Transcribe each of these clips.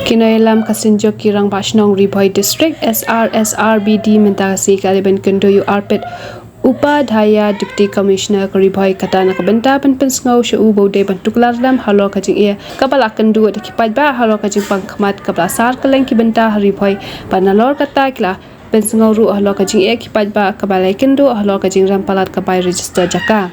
Kinoilam kasinjo kirang bashnong Ribhoi district SRSRBD mentasi kaliban kendo yu arpit Upadhyaya Deputy Commissioner Ribhoi katana kabenta penpensngau shu bode bentuklarlam halo kajing ia kapala kendu de kipai ba halo kajing pangkmat kapala sar keleng kibenta Ribhoi panalor kata kila pensngau ru halo kajing ia kipai ba kapala kendu halo kajing rampalat kapai register jaka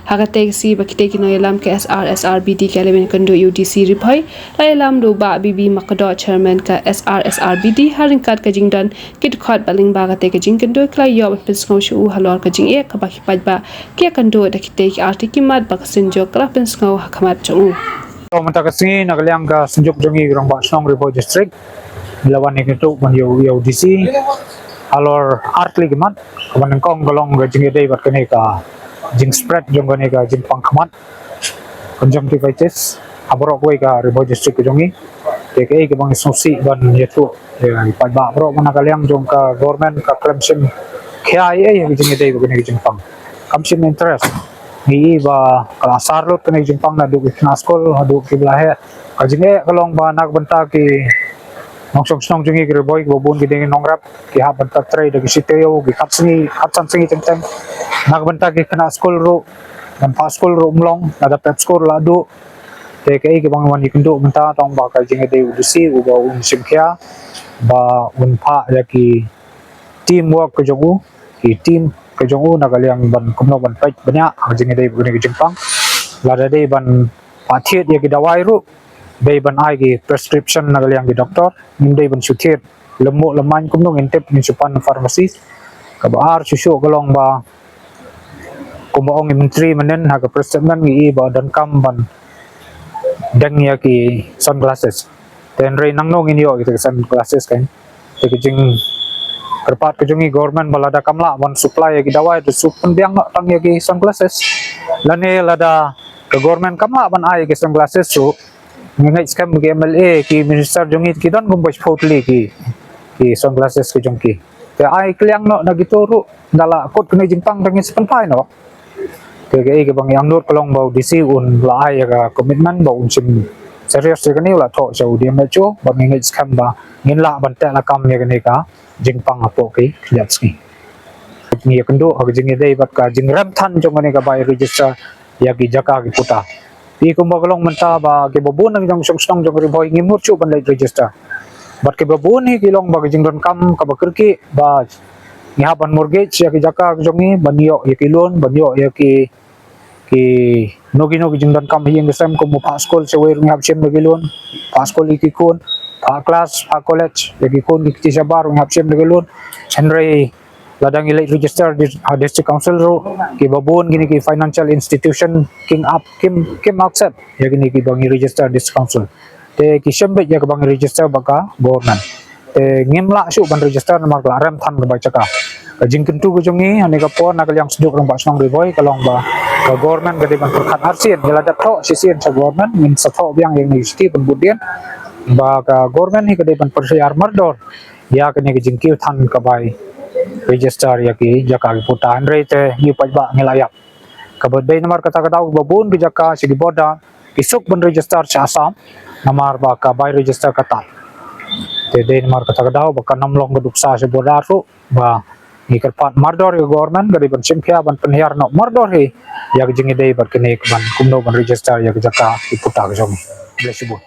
hagate si bakite kinoilam ke SRSRBD kaliban kendu UDC Ribhoi lailam do ba bibi makdo chairman ka SRSRBD haringkat kajing dan kitkhot baling bagate kajing kendu klai yo pensngau shu halo kajing ia kabaki pajba kia kendu da kite ki artikimat bakasinjo kala pensngau hakamat chungu menta kasini kylliang ka senjuk jongi rong bashnong Ribhoi district lawan itu ban yo DC alor artli gemat ban kong golong kajing dei bat kene ka jing spread jong kene ka jing pangkamat conjunctivitis aborok koi ka Ribhoi district jongi TKI ke bang sosi ban yetu pajba bro mana kylliang jong ka government ka clemson KIA yang jing dei kene jing pang kamsin interest ni ba kala sarlut kene jing pang na du kena skol adu ki blahe kajinge kalong ba nak benta ki nongsong snong jungi Ribhoi ko bun ki ding nongrap ki ha benta tray de ki siteo ki kapsan singi teng nak benta ki kena skol ru dan pas skol ru mlong ada pep skol la du TKI ki bang wan ki kendo benta tong ba kajinge de udusi u ba un simkhia ba un pha ya ki teamwork ko jogu ki team ke jongu na kylliang ban kumno ban pai banyak kajing dei bune ki jingpang lada dei ban pathiet ye ki dawai ru dei ban ai ki prescription na kylliang ki doktor nim dei ban suthiet lemu lemang kumno ngintep ni supan pharmacy ka bar susu kolong ba kumbaong menteri menen ha ka prescription ngi ba dan kam ban deng ya ki sunglasses ten rei nang no ngin yo ki sunglasses kan ki jing kerpat kejongi government balada kamla ban supply ki dawai de supun biang tang ki sunglasses lane lada ke government kamla ban ai ki sunglasses su ngai scam ki MLA ki minister jongi ki don gumbos photli ki sunglasses ki jongki te ai kylliang no nagito ru dala kot kene jingpang dangi sepen pai no ke bang yang nur kolong bau disi un la ai ka commitment bau un sim serius ke ni la tho chau dia mecho ban ngai scam ba ngin la ban ta la kam ye ke ka jingpang apo ki liatski ni kendo ag jing dei bat ka jing ram than jong ne ka bai register ya ki jaka ki puta pi kumbaglong menta ba ki babun ang jong song jong Ribhoi ngimur chu ban register bat ki babun hi ki long ba jing don kam ka bakirki ba nya ban mortgage ya ki jaka jong ni ban yo ya ki loan ban yo ya ki nogi jing don kam hi ngesam ko mo pa school se wer ngap chem nogi loan pa school ki kun class college lagi kun di sabar ngap sem de galon henry ladang ilai register di district council ro ki babon gini ki financial institution kim accept ya gini ki bangi register district council te ki sembe ya bangi register baka government te ngimla su ban register nomor ram than ba chaka jing kentu ko jongi ane ka pon nakal yang seduk rong basnong Ribhoi kalong ba ka government gade ban perkhat arsin yala datho sisien sa government min sa tho biang yang university penbudian ba ka government hi kade ban persyar mardor ya kene ki jingkiu than ka bai register ya ki jaka ki puta andre te ni pajba ngilayap ka bodai nomor kata babun ki jaka sigi boda isuk ban register cha asam namar ba ka bai register kata te de nomor kata ba ka namlong geduksa se boda ru ba ni kerpat mardor ya government gade ban simkhia ban penhiar no mardor hi ya ki jingi dei ban kene ban kumno ban register ya ki jaka ki puta ka jong blesibu